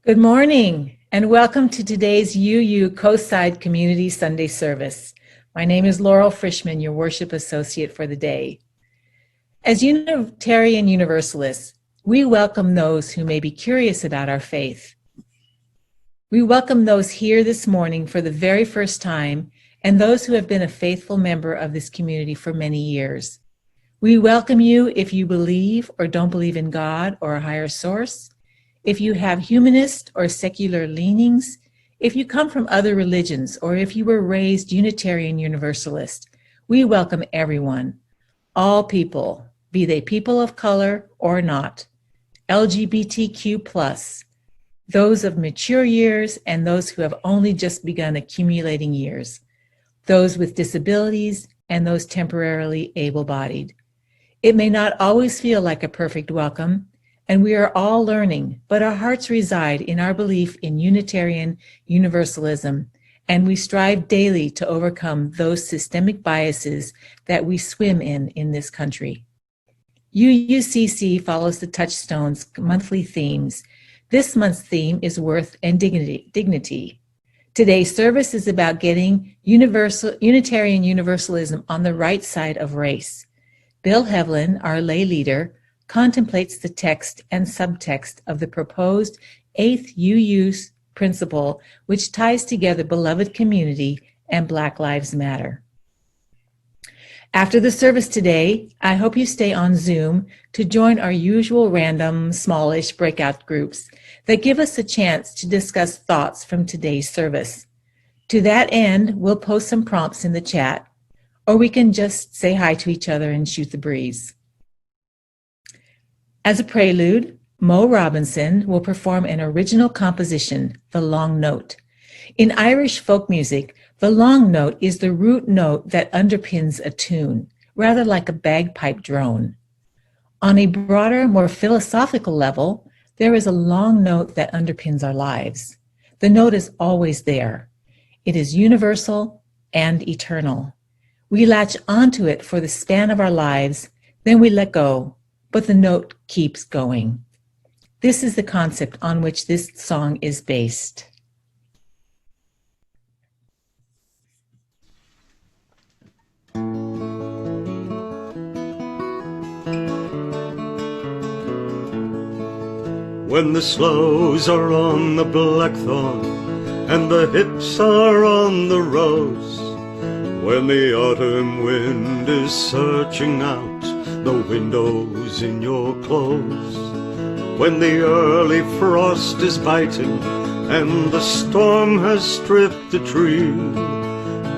Good morning and welcome to today's UU Coastside Community Sunday Service. My name is Laurel Frischman, your worship associate for the day. As Unitarian Universalists, we welcome those who may be curious about our faith. We welcome those here this morning for the very first time and those who have been a faithful member of this community for many years. We welcome you if you believe or don't believe in God or a higher source, if you have humanist or secular leanings, if you come from other religions, or if you were raised Unitarian Universalist. We welcome everyone, all people, be they people of color or not, LGBTQ+, those of mature years and those who have only just begun accumulating years, those with disabilities and those temporarily able-bodied. It may not always feel like a perfect welcome, and we are all learning, but our hearts reside in our belief in Unitarian Universalism, and we strive daily to overcome those systemic biases that we swim in this country. UUCC follows the Touchstone's monthly themes. This month's theme is worth and dignity. Today's service is about getting Unitarian Universalism on the right side of race. Bill Heavlin, our lay leader, contemplates the text and subtext of the proposed 8th UU principle, which ties together beloved community and Black Lives Matter. After the service today, I hope you stay on Zoom to join our usual random, smallish breakout groups that give us a chance to discuss thoughts from today's service. To that end, we'll post some prompts in the chat, or we can just say hi to each other and shoot the breeze. As a prelude, Mo Robinson will perform an original composition, The Long Note. In Irish folk music, the long note is the root note that underpins a tune, rather like a bagpipe drone. On a broader, more philosophical level, there is a long note that underpins our lives. The note is always there. It is universal and eternal. We latch onto it for the span of our lives, then we let go, but the note keeps going. This is the concept on which this song is based. When the sloes are on the blackthorn and the hips are on the rose, when the autumn wind is searching out the windows in your clothes, when the early frost is biting and the storm has stripped the tree,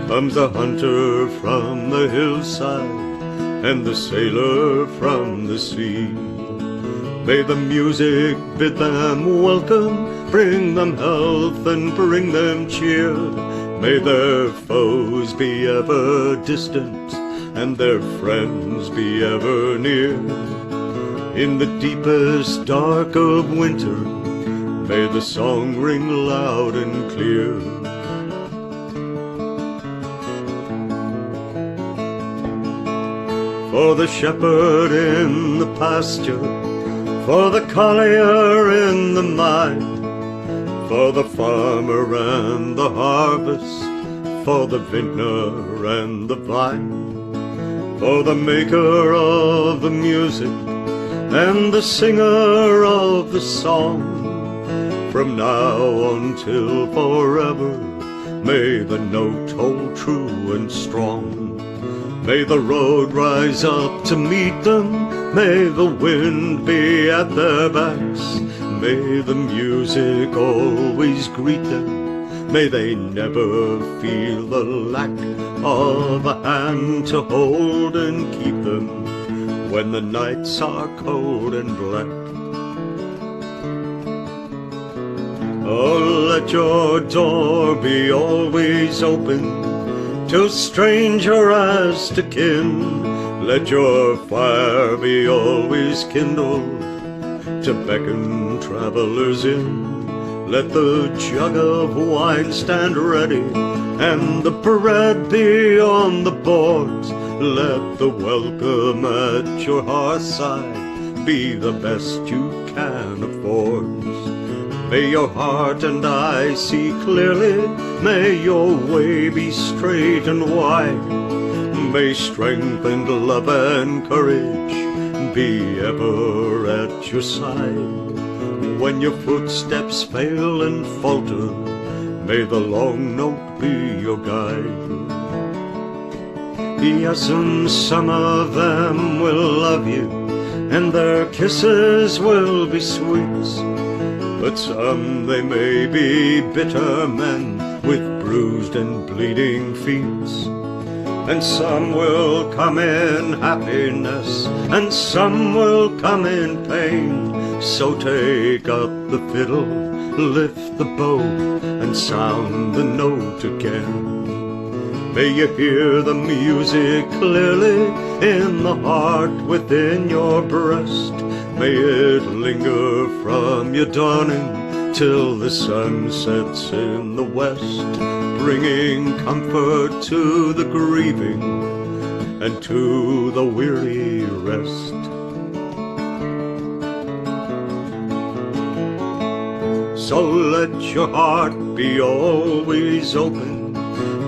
comes the hunter from the hillside and the sailor from the sea. May the music bid them welcome, bring them health and bring them cheer. May their foes be ever distant and their friends be ever near. In the deepest dark of winter, may the song ring loud and clear. For the shepherd in the pasture, for the collier in the mine, for the farmer and the harvest, for the vintner and the vine, for the maker of the music and the singer of the song, from now until forever, may the note hold true and strong. May the road rise up to meet them, may the wind be at their backs, may the music always greet them, may they never feel the lack of a hand to hold and keep them when the nights are cold and black. Oh, let your door be always open to stranger as to kin. Let your fire be always kindled to beckon travelers in. Let the jug of wine stand ready and the bread be on the boards. Let the welcome at your hearthside be the best you can afford. May your heart and eye see clearly, may your way be straight and wide. May strength and love and courage be ever at your side. When your footsteps fail and falter, may the long note be your guide. Yes, and some of them will love you, and their kisses will be sweet. But some they may be bitter men with bruised and bleeding feet. And some will come in happiness, and some will come in pain. So take up the fiddle, lift the bow, and sound the note again. May you hear the music clearly in the heart within your breast. May it linger from your dawning till the sun sets in the west, bringing comfort to the grieving and to the weary rest. So let your heart be always open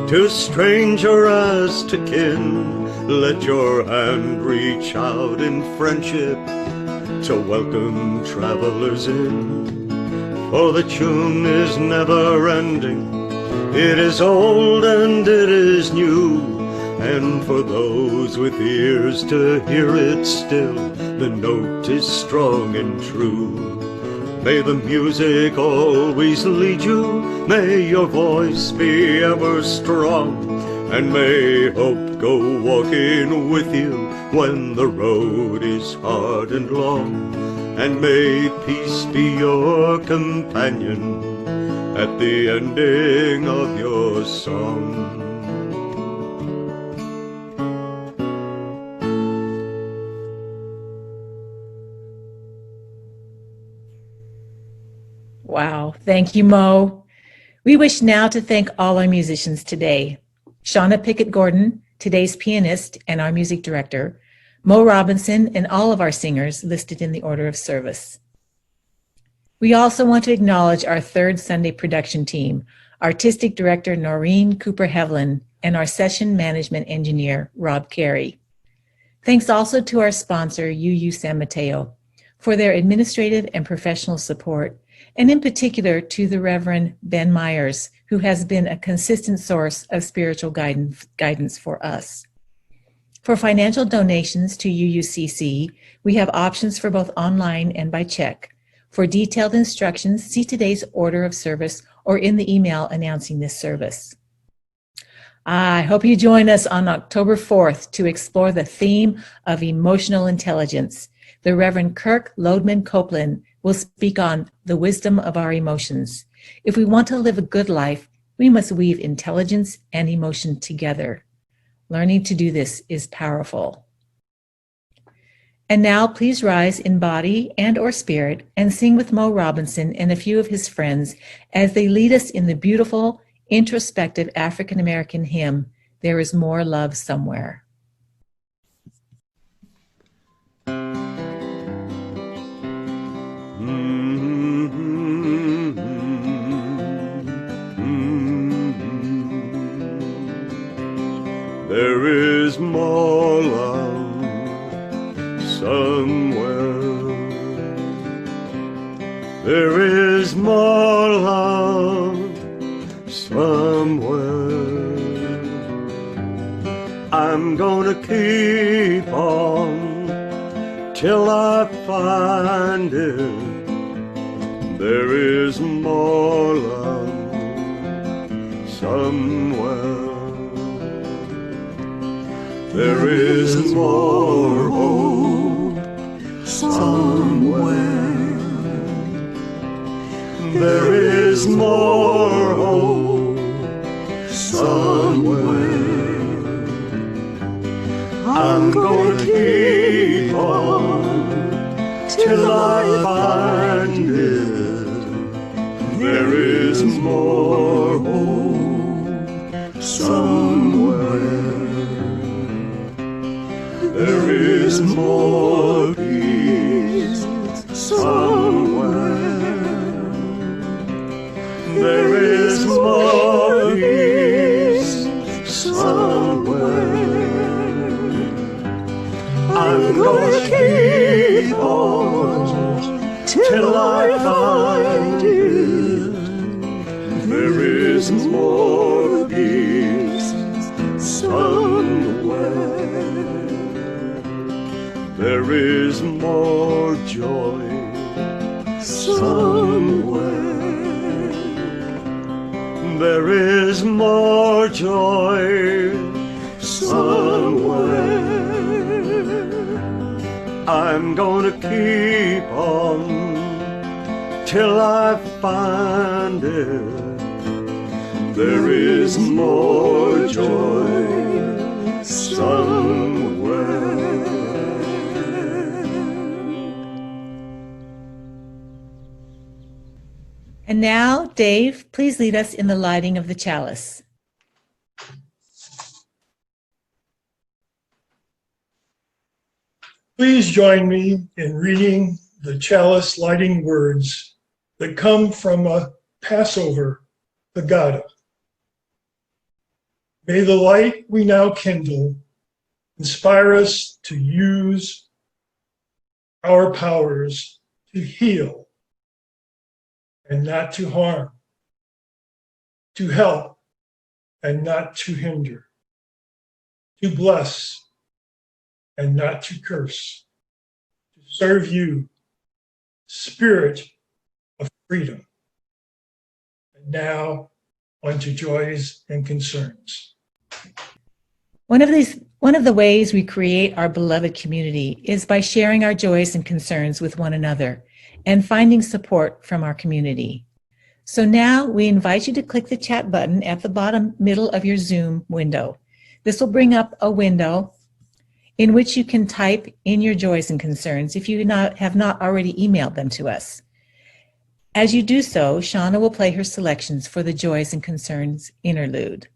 to stranger as to kin. Let your hand reach out in friendship to welcome travelers in. For the tune is never ending, it is old and it is new. And for those with ears to hear it still, the note is strong and true. May the music always lead you, may your voice be ever strong, and may hope go walking with you when the road is hard and long. And may peace be your companion at the ending of your song. Wow. Thank you, Mo. We wish now to thank all our musicians today. Shauna Pickett-Gordon, today's pianist and our music director, Mo Robinson, and all of our singers listed in the order of service. We also want to acknowledge our third Sunday production team, artistic director Noreen Cooper Heavlin, and our session management engineer, Rob Carey. Thanks also to our sponsor, UU San Mateo, for their administrative and professional support, and in particular to the Reverend Ben Myers, who has been a consistent source of spiritual guidance for us. For financial donations to UUCC, we have options for both online and by check. For detailed instructions, see today's order of service or in the email announcing this service. I hope you join us on October 4th to explore the theme of emotional intelligence. The Reverend Kirk Lodeman Copeland will speak on the wisdom of our emotions. If we want to live a good life, we must weave intelligence and emotion together. Learning to do this is powerful. And now please rise in body and or spirit and sing with Mo Robinson and a few of his friends as they lead us in the beautiful, introspective African-American hymn, There Is More Love Somewhere. There is more love somewhere. There is more love somewhere. I'm gonna keep on till I find it. There is more love somewhere. There is more hope somewhere. There is more hope somewhere. I'm gonna keep on till I find it. There is more hope somewhere. There is more peace somewhere. There is more peace somewhere. I'm gonna keep on till I find it. There is more peace somewhere. There is more joy somewhere. There is more joy somewhere. I'm gonna keep on till I find it. There is more joy somewhere. And now, Dave, please lead us in the lighting of the chalice. Please join me in reading the chalice lighting words that come from a Passover Haggadah. May the light we now kindle inspire us to use our powers to heal and not to harm, to help and not to hinder, to bless and not to curse, to serve you, Spirit of freedom. And now, on to joys and concerns. One of the ways we create our beloved community is by sharing our joys and concerns with one another and finding support from our community. So now we invite you to click the chat button at the bottom middle of your Zoom window. This will bring up a window in which you can type in your joys and concerns if you have not already emailed them to us. As you do so, Shauna will play her selections for the Joys and Concerns Interlude.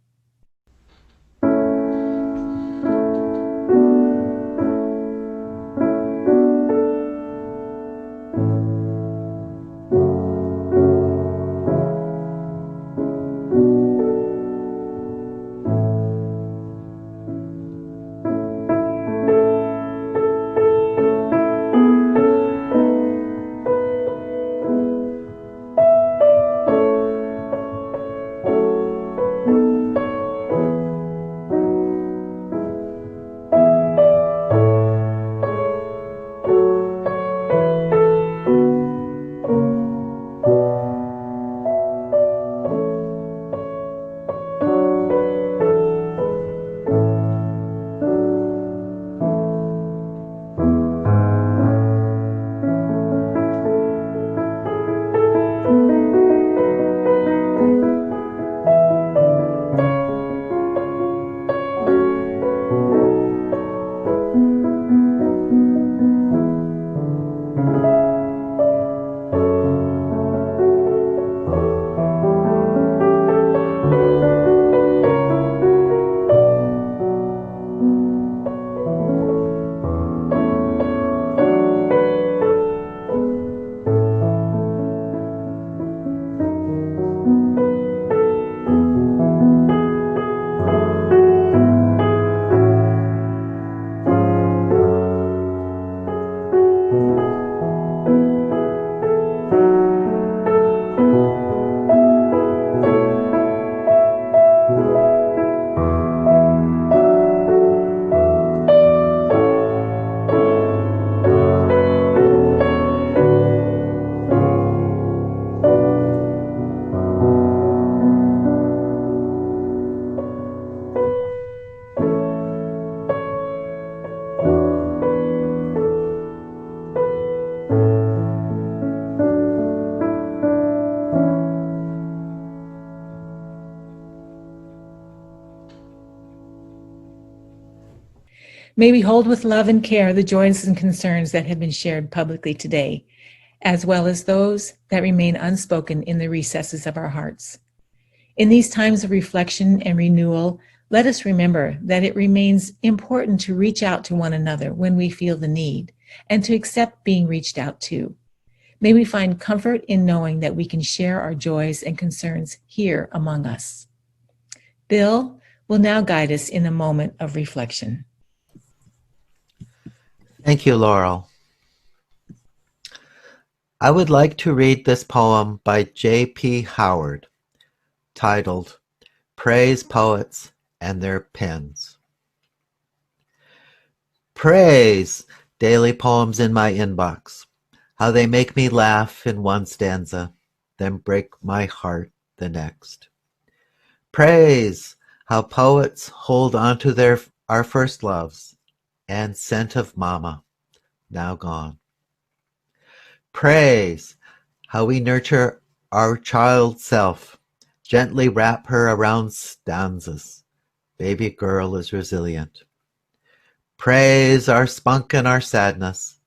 May we hold with love and care the joys and concerns that have been shared publicly today, as well as those that remain unspoken in the recesses of our hearts. In these times of reflection and renewal, let us remember that it remains important to reach out to one another when we feel the need, and to accept being reached out to. May we find comfort in knowing that we can share our joys and concerns here among us. Bill will now guide us in a moment of reflection. Thank you, Laurel. I would like to read this poem by J.P. Howard, titled Praise Poets and Their Pens. Praise! Daily poems in my inbox. How they make me laugh in one stanza, then break my heart the next. Praise! How poets hold on to our first loves and scent of mama, now gone. Praise! How we nurture our child self, gently wrap her around stanzas. Baby girl is resilient. Praise our spunk and our sadness.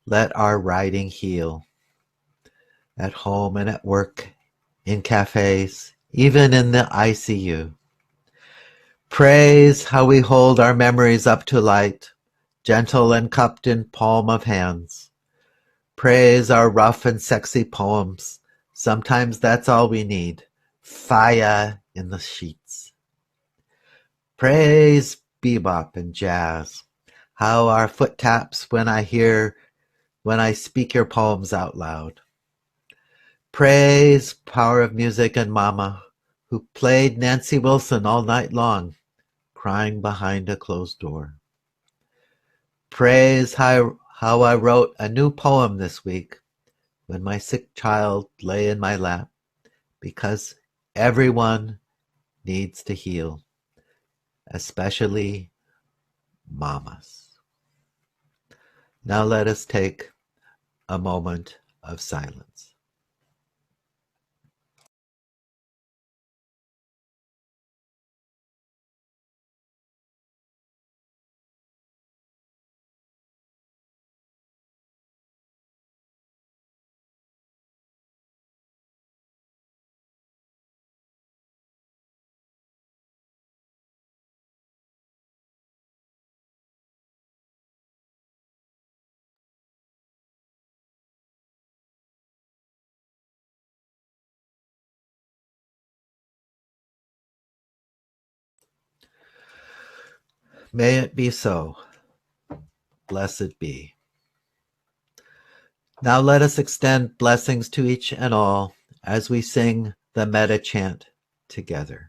Let our writing heal. At home and at work, in cafes, even in the ICU. Praise how we hold our memories up to light, gentle and cupped in palm of hands. Praise our rough and sexy poems. Sometimes that's all we need. Fire in the sheets. Praise bebop and jazz. How our foot taps when I speak your poems out loud. Praise power of music and mama, who played Nancy Wilson all night long, crying behind a closed door. Praise how I wrote a new poem this week when my sick child lay in my lap, because everyone needs to heal, especially mamas. Now let us take a moment of silence. May it be so. Blessed be. Now let us extend blessings to each and all as we sing the Metta Chant together.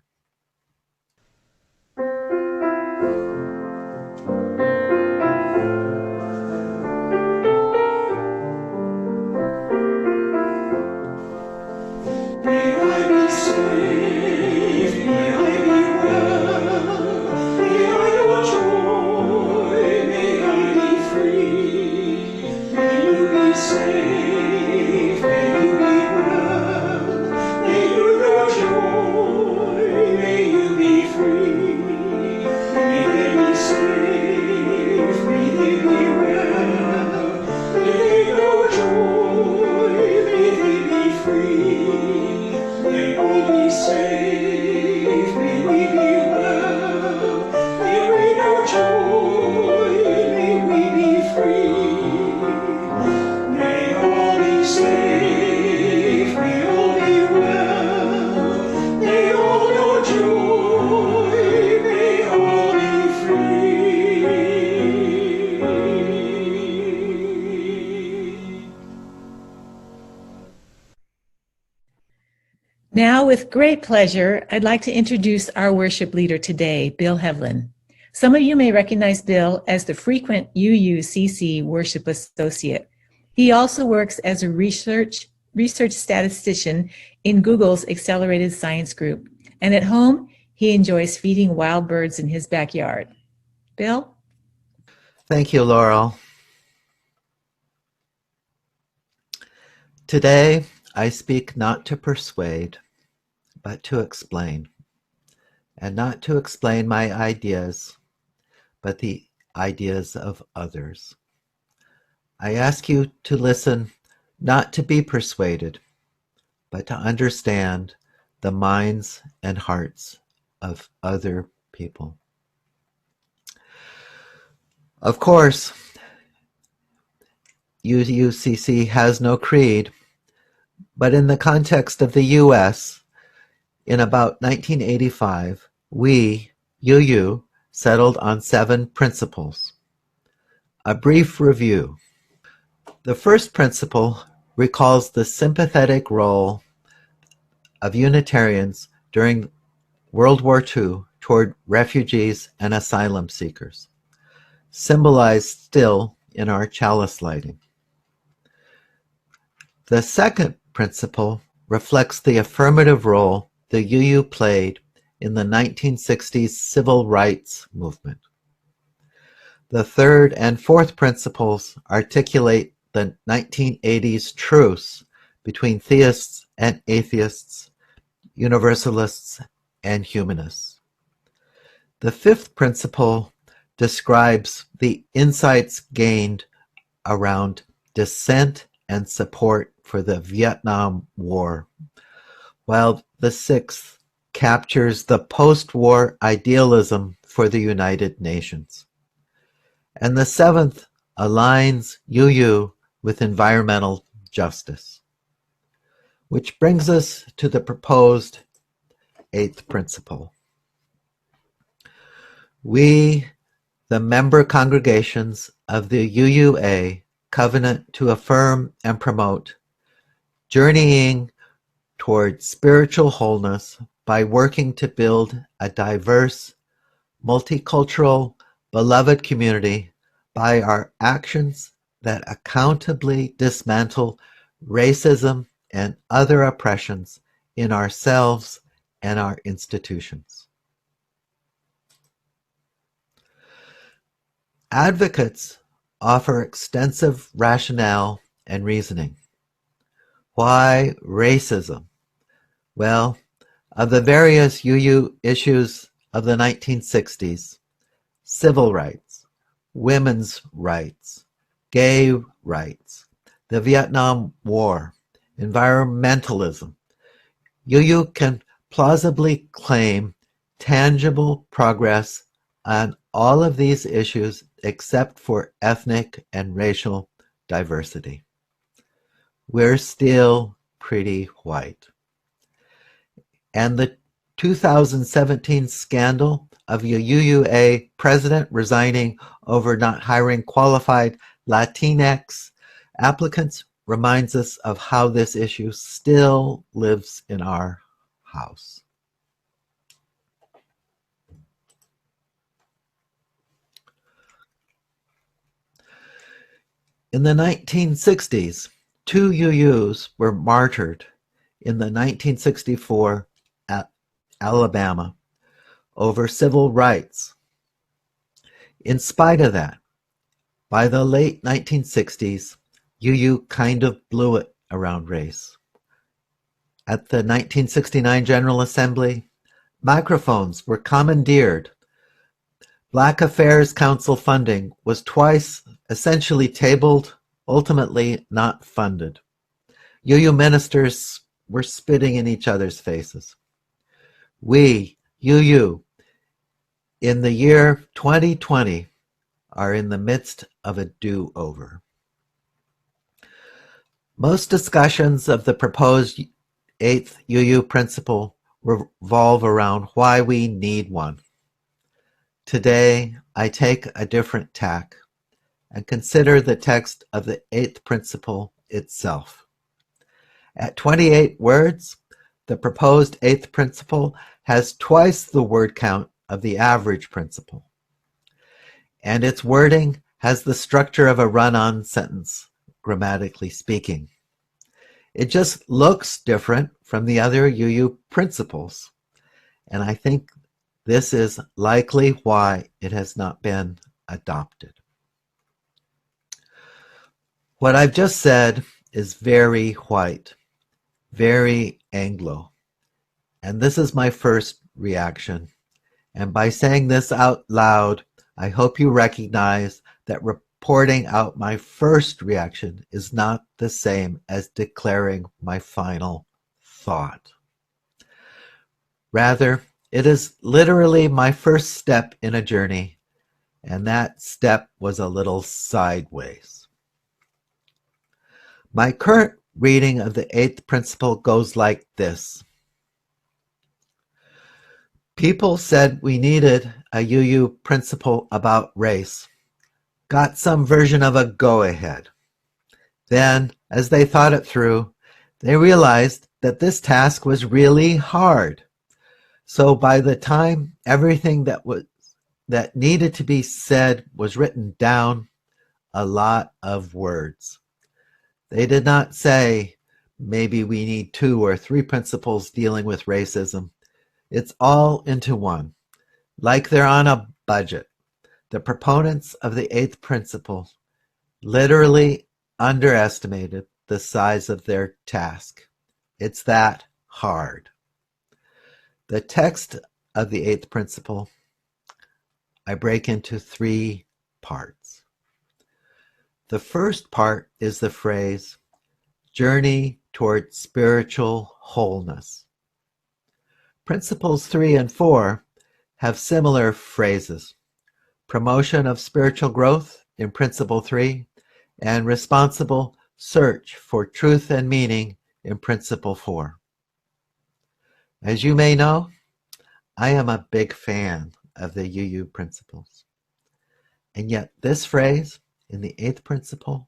Now, with great pleasure, I'd like to introduce our worship leader today, Bill Heavlin. Some of you may recognize Bill as the frequent Uucc worship associate. He also works as a research statistician in Google's Accelerated Science Group. And at home, he enjoys feeding wild birds in his backyard. Bill? Thank you, Laurel. Today, I speak not to persuade, but to explain. And not to explain my ideas, but the ideas of others. I ask you to listen, not to be persuaded, but to understand the minds and hearts of other people. Of course, Uucc has no creed, but in the context of the U.S., in about 1985, we, UU, settled on 7 principles. A brief review. The first principle recalls the sympathetic role of Unitarians during World War II toward refugees and asylum seekers, symbolized still in our chalice lighting. The second principle reflects the affirmative role the UU played in the 1960s civil rights movement. The third and fourth principles articulate the 1980s truce between theists and atheists, universalists and humanists. The fifth principle describes the insights gained around dissent and support for the Vietnam War, while the sixth captures the post-war idealism for the United Nations. And the seventh aligns UU with environmental justice. Which brings us to the proposed eighth principle. We, the member congregations of the UUA, covenant to affirm and promote journeying toward spiritual wholeness by working to build a diverse, multicultural, beloved community by our actions that accountably dismantle racism and other oppressions in ourselves and our institutions. Advocates offer extensive rationale and reasoning. Why racism? Well, of the various UU issues of the 1960s, civil rights, women's rights, gay rights, the Vietnam War, environmentalism, UU can plausibly claim tangible progress on all of these issues except for ethnic and racial diversity. We're still pretty white. And the 2017 scandal of a UUA president resigning over not hiring qualified Latinx applicants reminds us of how this issue still lives in our house. In the 1960s, 2 UUs were martyred in the 1964 Alabama over civil rights. In spite of that, by the late 1960s, UU kind of blew it around race. At the 1969 General Assembly, microphones were commandeered. Black Affairs Council funding was twice essentially tabled, ultimately not funded. UU ministers were spitting in each other's faces. We, UU, in the year 2020, are in the midst of a do-over. Most discussions of the proposed 8th UU principle revolve around why we need one. Today, I take a different tack and consider the text of the 8th principle itself. At 28 words, the proposed 8th principle has twice the word count of the average principle. And its wording has the structure of a run-on sentence, grammatically speaking. It just looks different from the other UU principles, and I think this is likely why it has not been adopted. What I've just said is very white, very Anglo, and this is my first reaction. And by saying this out loud, I hope you recognize that reporting out my first reaction is not the same as declaring my final thought. Rather, it is literally my first step in a journey, and that step was a little sideways. My current reading of the eighth principle goes like this. People said we needed a UU principle about race. Got some version of a go-ahead. Then, as they thought it through, they realized that this task was really hard. So by the time everything that needed to be said was written down, a lot of words. They did not say, maybe we need 2 or 3 principles dealing with racism. It's all into one, like they're on a budget. The proponents of the eighth principle literally underestimated the size of their task. It's that hard. The text of the eighth principle I break into 3 parts. The first part is the phrase, journey toward spiritual wholeness. Principles 3 and 4 have similar phrases. Promotion of spiritual growth in Principle 3 and responsible search for truth and meaning in Principle 4. As you may know, I am a big fan of the UU principles. And yet this phrase in the eighth principle,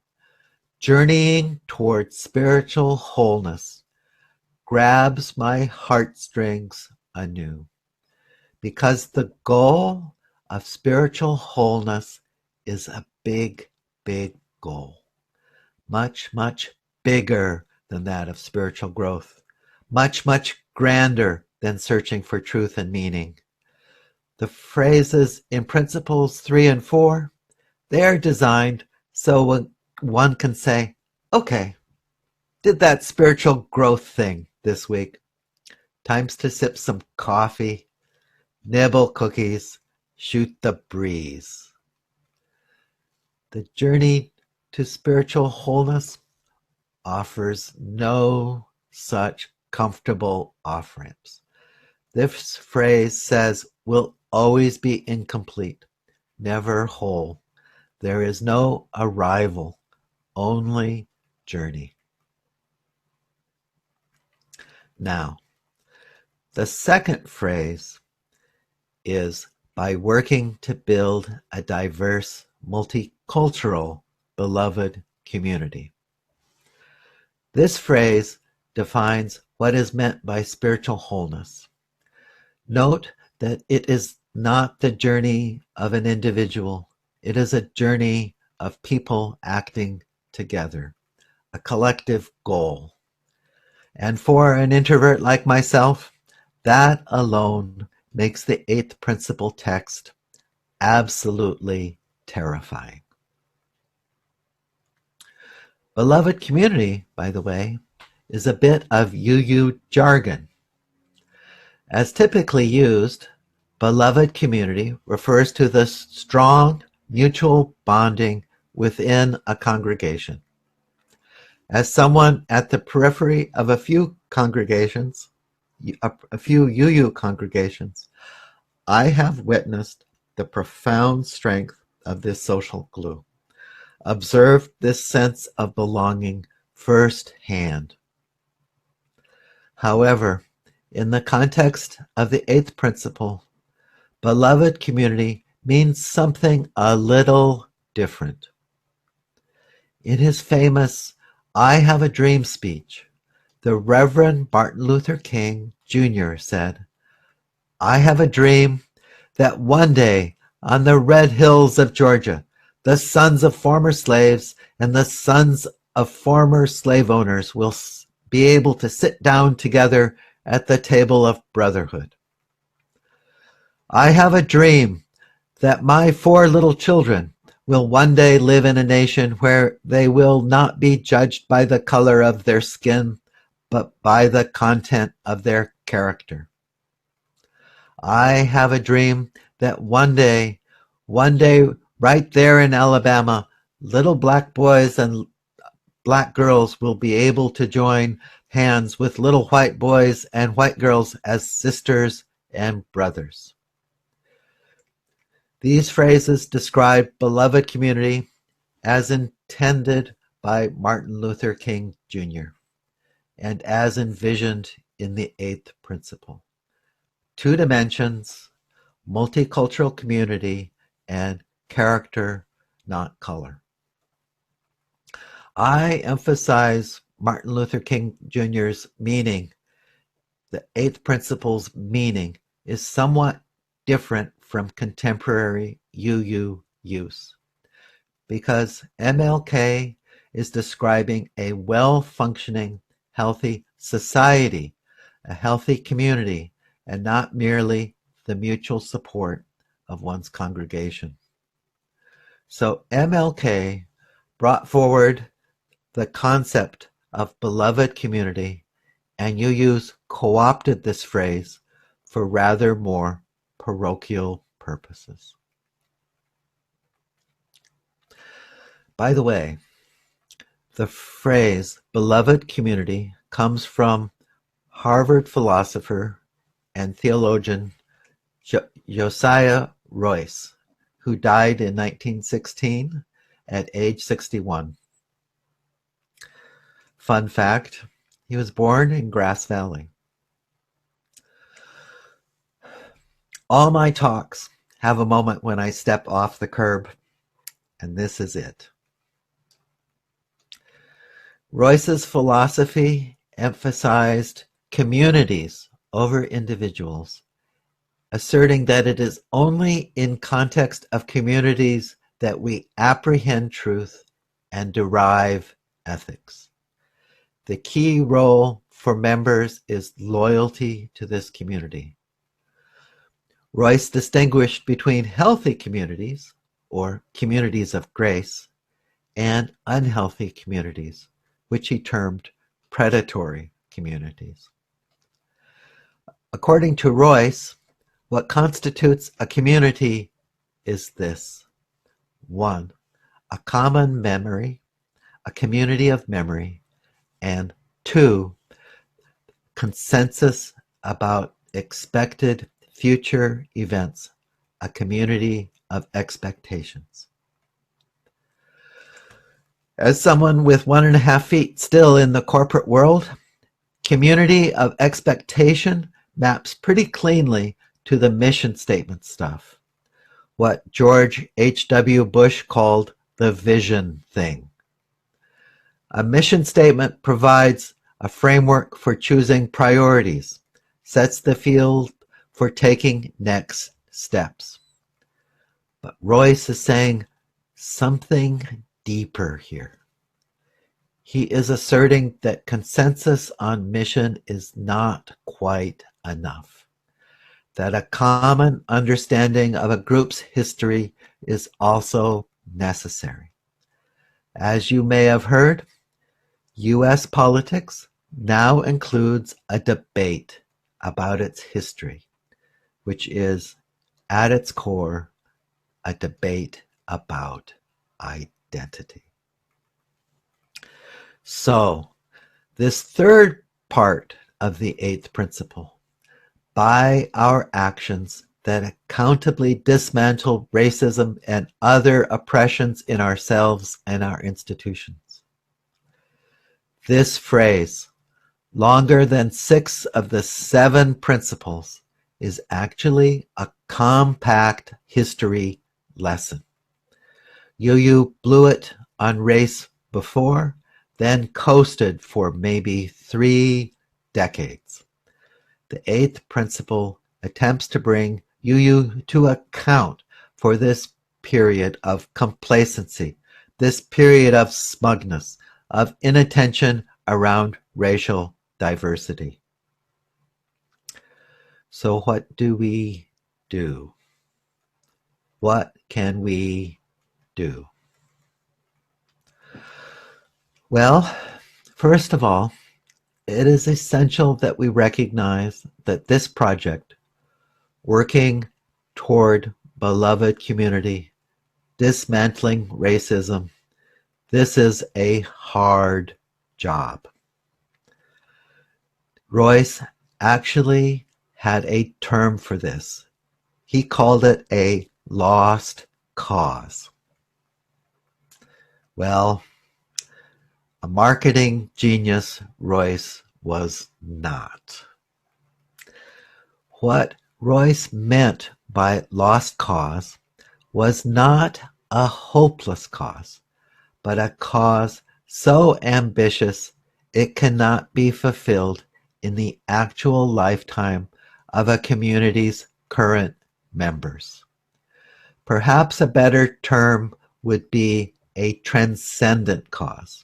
journeying toward spiritual wholeness, grabs my heartstrings anew. Because the goal of spiritual wholeness is a big, big goal. Much, much bigger than that of spiritual growth. Much, much grander than searching for truth and meaning. The phrases in Principles 3 and 4, they are designed so one can say, okay, did that spiritual growth thing this week. Time's to sip some coffee, nibble cookies, shoot the breeze. The journey to spiritual wholeness offers no such comfortable off-ramps. This phrase says we'll always be incomplete, never whole. There is no arrival, only journey. Now, the second phrase is by working to build a diverse, multicultural, beloved community. This phrase defines what is meant by spiritual wholeness. Note that it is not the journey of an individual. It is a journey of people acting together, a collective goal. And for an introvert like myself, that alone makes the eighth principle text absolutely terrifying. Beloved community, by the way, is a bit of UU jargon. As typically used, beloved community refers to the strong mutual bonding within a congregation. As someone at the periphery of a few congregations, a few UU congregations, I have witnessed the profound strength of this social glue, observed this sense of belonging firsthand. However, in the context of the eighth principle, beloved community means something a little different. In his famous I Have a Dream speech, the Reverend Martin Luther King Jr. said, I have a dream that one day on the red hills of Georgia, the sons of former slaves and the sons of former slave owners will be able to sit down together at the table of brotherhood. I have a dream that my 4 little children will one day live in a nation where they will not be judged by the color of their skin, but by the content of their character. I have a dream that one day, right there in Alabama, little black boys and black girls will be able to join hands with little white boys and white girls as sisters and brothers. These phrases describe beloved community as intended by Martin Luther King Jr., and as envisioned in the eighth principle. 2 dimensions, multicultural community, and character, not color. I emphasize Martin Luther King Jr.'s meaning. The eighth principle's meaning is somewhat different from contemporary UU use, because MLK is describing a well-functioning, healthy society, a healthy community, and not merely the mutual support of one's congregation. So MLK brought forward the concept of beloved community, and UU's co-opted this phrase for rather more parochial purposes. By the way, the phrase beloved community comes from Harvard philosopher and theologian Josiah Royce, who died in 1916 at age 61. Fun fact, he was born in Grass Valley. All my talks have a moment when I step off the curb, and this is it. Royce's philosophy emphasized communities over individuals, asserting that it is only in context of communities that we apprehend truth and derive ethics. The key role for members is loyalty to this community. Royce distinguished between healthy communities, or communities of grace, and unhealthy communities, which he termed predatory communities. According to Royce, what constitutes a community is this: 1, a common memory, a community of memory, and 2, consensus about expected future events, a community of expectations. As someone with 1.5 feet still in the corporate world, community of expectation maps pretty cleanly to the mission statement stuff, what George H.W. Bush called the vision thing. A mission statement provides a framework for choosing priorities, sets the field for taking next steps. But Royce is saying something deeper here. He is asserting that consensus on mission is not quite enough, that a common understanding of a group's history is also necessary. As you may have heard, U.S. politics now includes a debate about its history, which is, at its core, a debate about identity. So, this third part of the eighth principle, by our actions that accountably dismantle racism and other oppressions in ourselves and our institutions. This phrase, longer than 6 of the 7 principles, is actually a compact history lesson. UU blew it on race before, then coasted for maybe 3 decades. The 8th principle attempts to bring UU to account for this period of complacency, this period of smugness, of inattention around racial diversity. So what do we do? What can we do? Well, first of all, it is essential that we recognize that this project, working toward beloved community, dismantling racism, this is a hard job. Royce actually had a term for this. He called it a lost cause. Well, A marketing genius Royce was not. What Royce meant by lost cause was not a hopeless cause, but a cause so ambitious it cannot be fulfilled in the actual lifetime of a community's current members. Perhaps a better term would be a transcendent cause.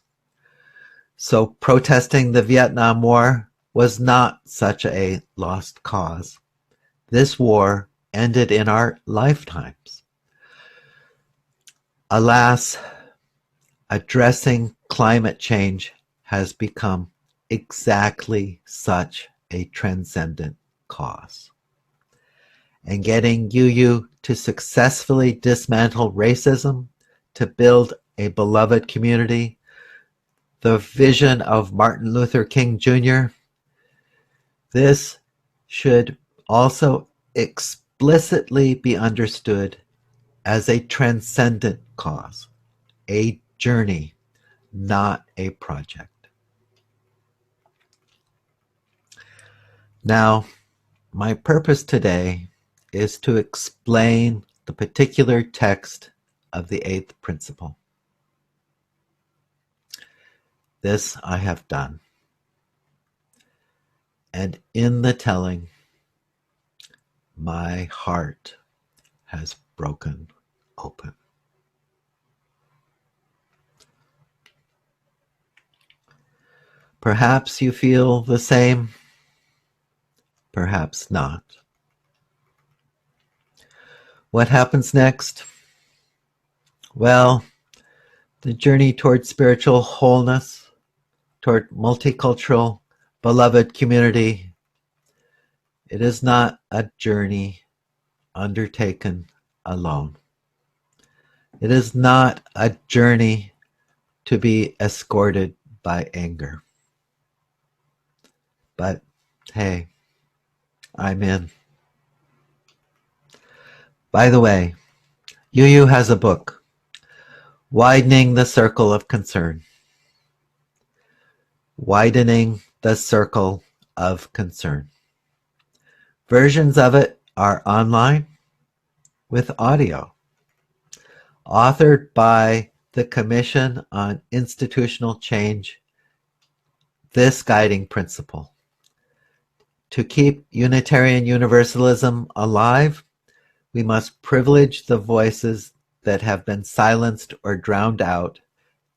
So protesting the Vietnam War was not such a lost cause. This war ended in our lifetimes. Alas, addressing climate change has become exactly such a transcendent cause. And getting UU to successfully dismantle racism, to build a beloved community, the vision of Martin Luther King Jr., this should also explicitly be understood as a transcendent cause, a journey, not a project. Now, my purpose today is to explain the particular text of the eighth principle. This I have done. And in the telling, my heart has broken open. Perhaps you feel the same, perhaps not. What happens next? Well, the journey toward spiritual wholeness, toward multicultural, beloved community, it is not a journey undertaken alone. It is not a journey to be escorted by anger. But hey, I'm in. By the way, UU has a book, Widening the Circle of Concern. Widening the Circle of Concern. Versions of it are online with audio. Authored by the Commission on Institutional Change, this guiding principle. To keep Unitarian Universalism alive, we must privilege the voices that have been silenced or drowned out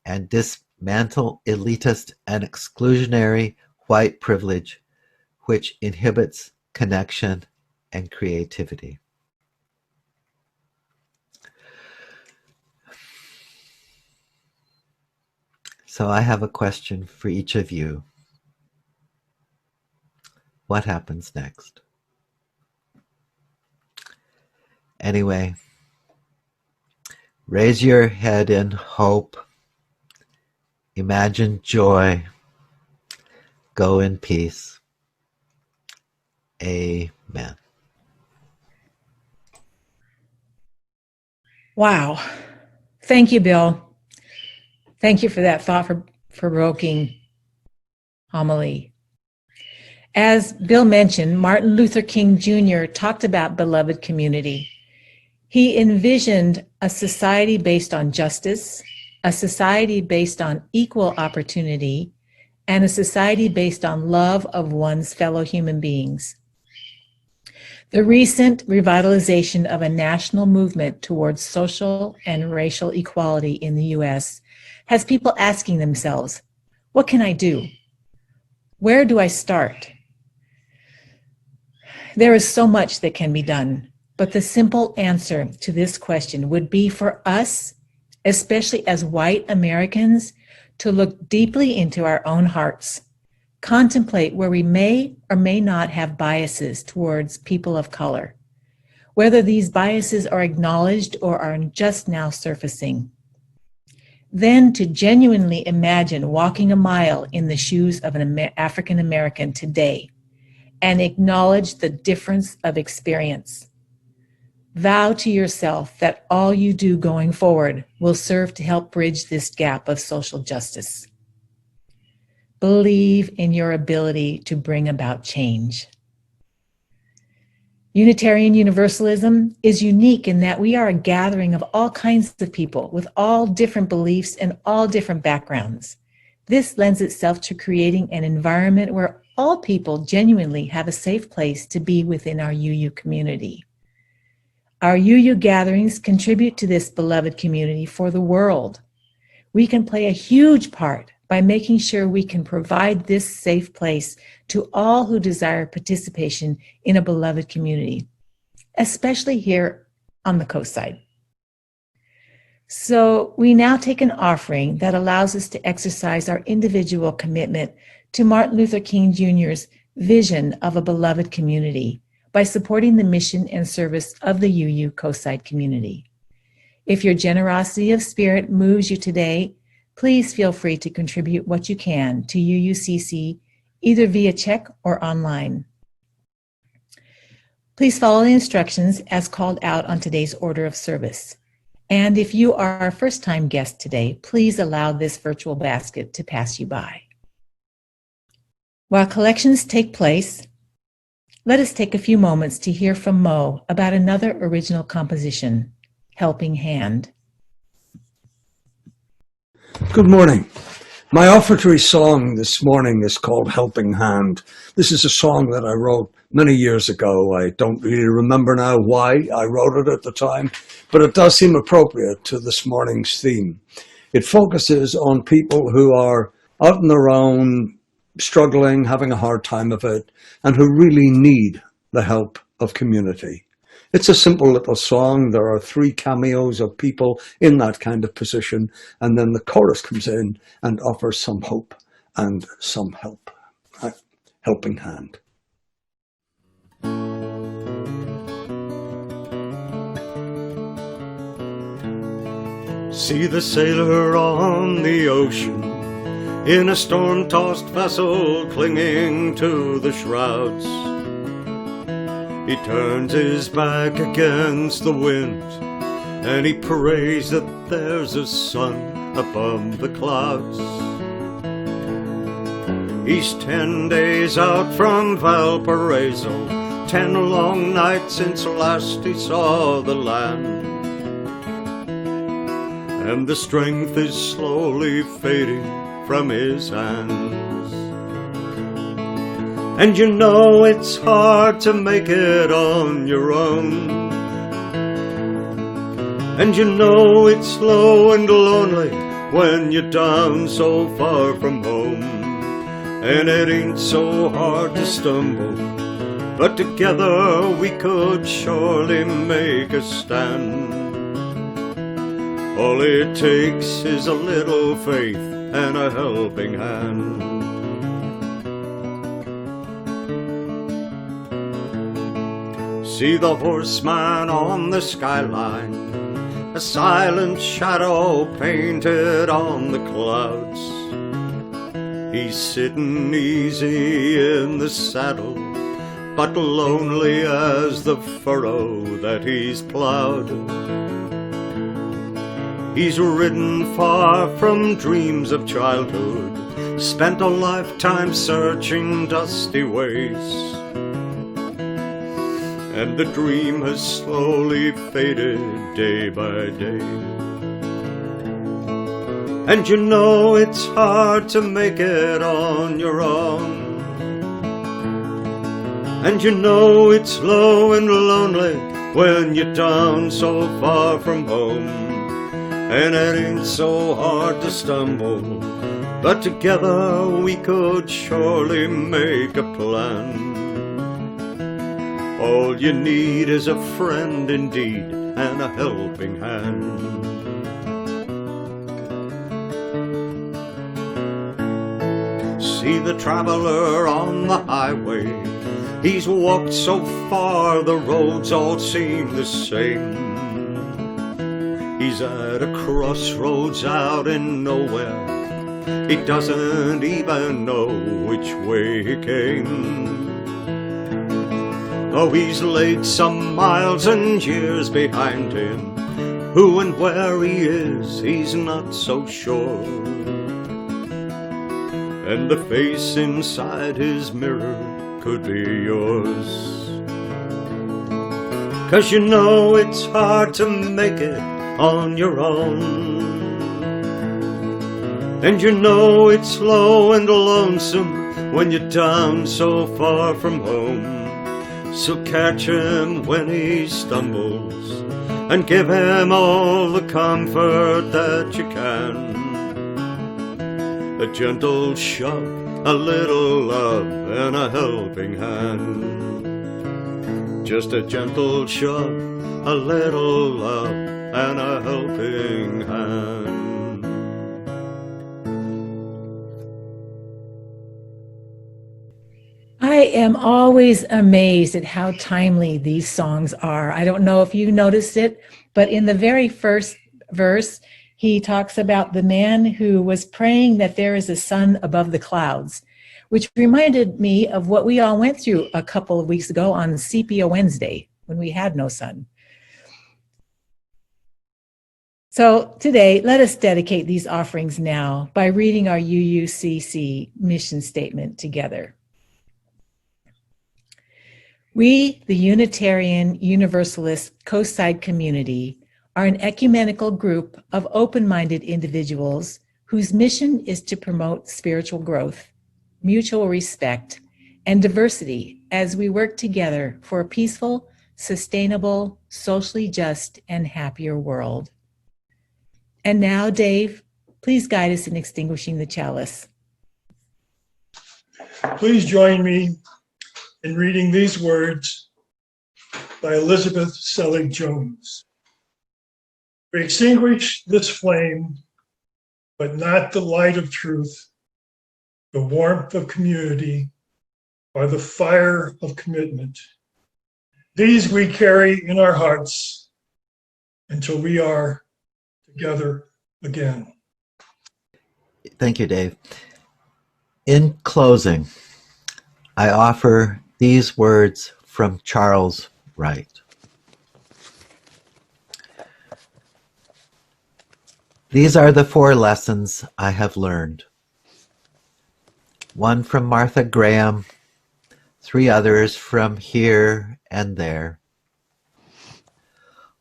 and dismantle elitist and exclusionary white privilege, which inhibits connection and creativity. So I have a question for each of you. What happens next? Anyway, raise your head in hope. Imagine joy. Go in peace. Amen. Wow. Thank you, Bill. Thank you for that thought-provoking homily. As Bill mentioned, Martin Luther King Jr. talked about beloved community. He envisioned a society based on justice, a society based on equal opportunity, and a society based on love of one's fellow human beings. The recent revitalization of a national movement towards social and racial equality in the U.S. has people asking themselves, what can I do? Where do I start? There is so much that can be done, but the simple answer to this question would be for us, especially as white Americans, to look deeply into our own hearts, contemplate where we may or may not have biases towards people of color, whether these biases are acknowledged or are just now surfacing. Then to genuinely imagine walking a mile in the shoes of an African American today and acknowledge the difference of experience. Vow to yourself that all you do going forward will serve to help bridge this gap of social justice. Believe in your ability to bring about change. Unitarian Universalism is unique in that we are a gathering of all kinds of people with all different beliefs and all different backgrounds. This lends itself to creating an environment where all people genuinely have a safe place to be within our UU community. Our UU gatherings contribute to this beloved community for the world. We can play a huge part by making sure we can provide this safe place to all who desire participation in a beloved community, especially here on the coast side. So we now take an offering that allows us to exercise our individual commitment to Martin Luther King Jr.'s vision of a beloved community by supporting the mission and service of the UU Coastside community. If your generosity of spirit moves you today, please feel free to contribute what you can to UUCC, either via check or online. Please follow the instructions as called out on today's order of service. And if you are a first-time guest today, please allow this virtual basket to pass you by. While collections take place, let us take a few moments to hear from Mo about another original composition, Helping Hand. Good morning. My offertory song this morning is called Helping Hand. This is a song that I wrote many years ago. I don't really remember now why I wrote it at the time, but it does seem appropriate to this morning's theme. It focuses on people who are out on their own, struggling, having a hard time of it, and who really need the help of community. It's a simple little song. There are 3 cameos of people in that kind of position, and then the chorus comes in and offers some hope and some help. Helping Hand. See the sailor on the ocean, in a storm-tossed vessel clinging to the shrouds. He turns his back against the wind, and he prays that there's a sun above the clouds. He's 10 days out from Valparaiso, 10 long nights since last he saw the land. And the strength is slowly fading from his hands. And you know it's hard to make it on your own. And you know it's low and lonely when you're down so far from home. And it ain't so hard to stumble, but together we could surely make a stand. All it takes is a little faith and a helping hand. See the horseman on the skyline, a silent shadow painted on the clouds. He's sitting easy in the saddle, but lonely as the furrow that he's plowed. He's ridden far from dreams of childhood, spent a lifetime searching dusty ways. And the dream has slowly faded day by day. And you know it's hard to make it on your own. And you know it's low and lonely when you're down so far from home. And it ain't so hard to stumble, but together we could surely make a plan. All you need is a friend indeed and a helping hand. See the traveler on the highway, he's walked so far the roads all seem the same. He's at a crossroads out in nowhere, he doesn't even know which way he came. Oh, he's laid some miles and years behind him, who and where he is, he's not so sure. and the face inside his mirror could be yours. 'Cause you know it's hard to make it on your own, and you know it's low and lonesome when you're down so far from home. So catch him when he stumbles and give him all the comfort that you can. A gentle shove, a little love, and a helping hand. Just a gentle shove, a little love, and a helping hand. I am always amazed at how timely these songs are. I don't know if you noticed it, but in the very first verse, he talks about the man who was praying that there is a sun above the clouds, which reminded me of what we all went through a couple of weeks ago on Sepia Wednesday when we had no sun. So today, let us dedicate these offerings now by reading our UUCC mission statement together. We, the Unitarian Universalist Coastside community, are an ecumenical group of open-minded individuals whose mission is to promote spiritual growth, mutual respect, and diversity as we work together for a peaceful, sustainable, socially just, and happier world. And now, Dave, please guide us in extinguishing the chalice. Please join me in reading these words by Elizabeth Selig Jones. We extinguish this flame, but not the light of truth, the warmth of community, or the fire of commitment. These we carry in our hearts until we are together again. Thank you, Dave. In closing, I offer these words from Charles Wright. These are the 4 lessons I have learned. 1 from Martha Graham, 3 others from here and there.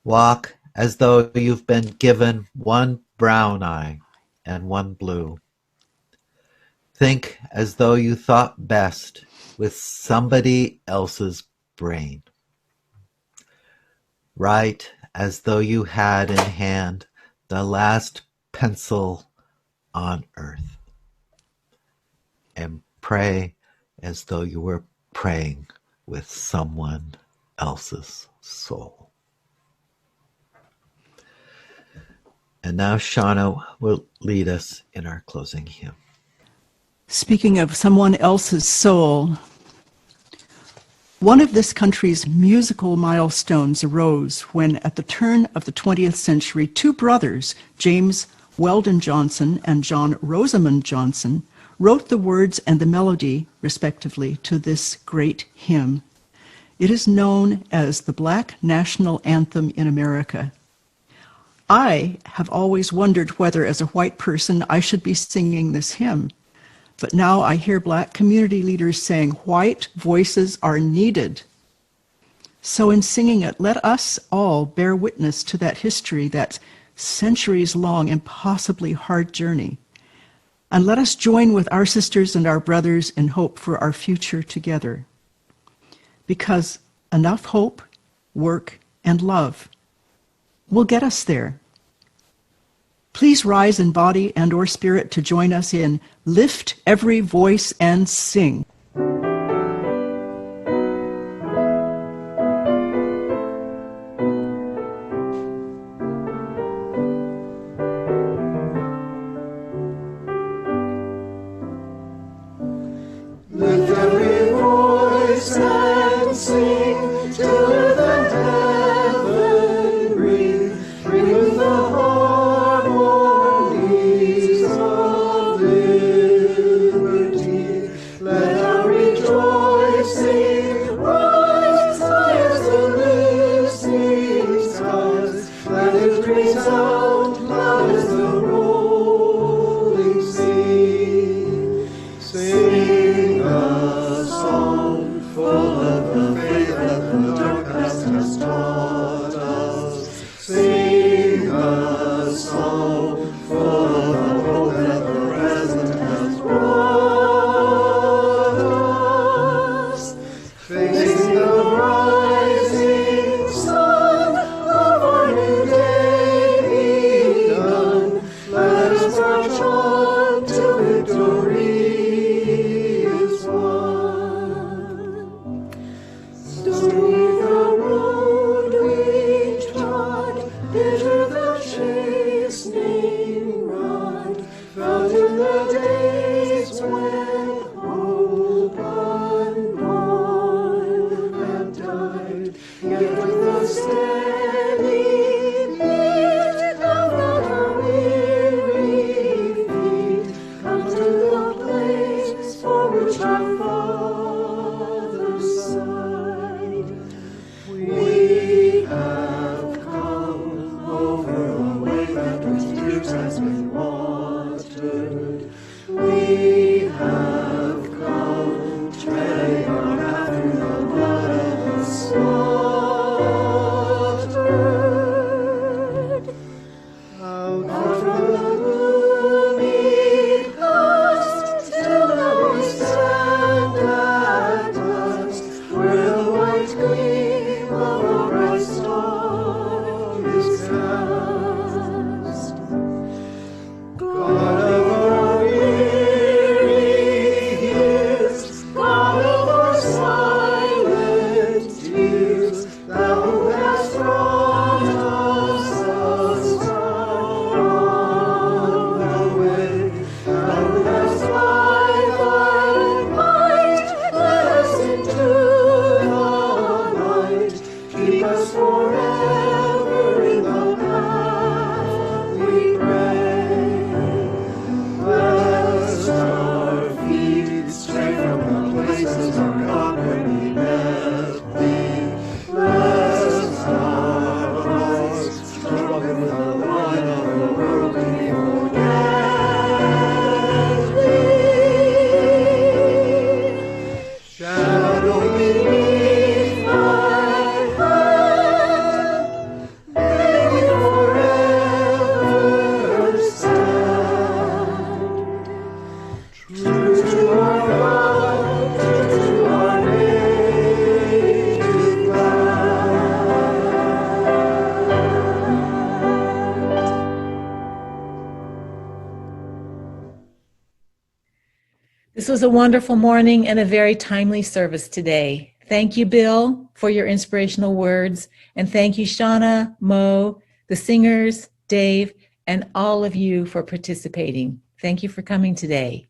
Walk as though you've been given 1 brown eye and 1 blue. Think as though you thought best with somebody else's brain. Write as though you had in hand the last pencil on earth. And pray as though you were praying with someone else's soul. And now Shauna will lead us in our closing hymn. Speaking of someone else's soul, one of this country's musical milestones arose when, at the turn of the 20th century, 2 brothers, James Weldon Johnson and John Rosamond Johnson, wrote the words and the melody, respectively, to this great hymn. It is known as the Black National Anthem in America. I have always wondered whether, as a white person, I should be singing this hymn. But now I hear Black community leaders saying white voices are needed. So in singing it, let us all bear witness to that history, that centuries-long, impossibly hard journey. And let us join with our sisters and our brothers in hope for our future together. Because enough hope, work, and love will get us there. Please rise in body and or spirit to join us in Lift Every Voice and Sing. Lift every voice and sing till the heaven ring. Bring the harmonies of liberty. Let Yet with a steady beat of not our weary feet, come to the place for which our fathers sighed. We have come over a way that with tears has been watered. We have come treading our path through the blood and the slaughtered. Out from the gloomy past, still now we stand at last, where the white gleam of a bright star is cast. God of our weary years, God of our silent tears, thou who hast brought us thus far on the way, thou who hast by thy might led us into the light, keep us forever in the path we pray. Lest our feet stray from the places of God where we met thee. Lest our hearts, struggling with the line of the world, we forget thee. Shadow beneath thy hand, may we forever stand. True to our God, true to our native land. This was a wonderful morning and a very timely service today. Thank you, Bill, for your inspirational words. And thank you, Shauna, Mo, the singers, Dave, and all of you for participating. Thank you for coming today.